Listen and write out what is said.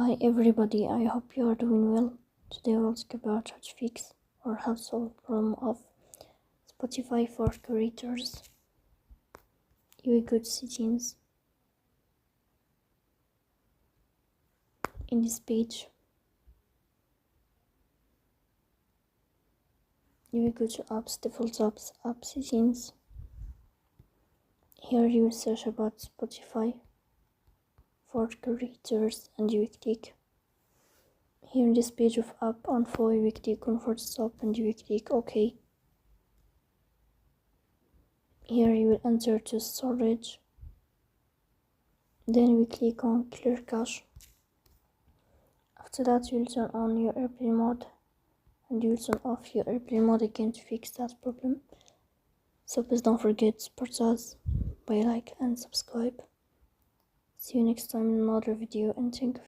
Hi everybody, I hope you are doing well. Today we'll talk about how to fix or how to solve the problem of Spotify for creators. You will go to settings. In this page, you will go to apps, default apps, app settings. Here you will search about Spotify for creators and you will click. Here in this page of app info, you will click on for stop and you will click OK. Here you will enter to storage. Then we click on clear cache. After that, you will turn on your airplane mode and you will turn off your airplane mode again to fix that problem. So please don't forget to support us by like and subscribe. See you next time in another video and thank you.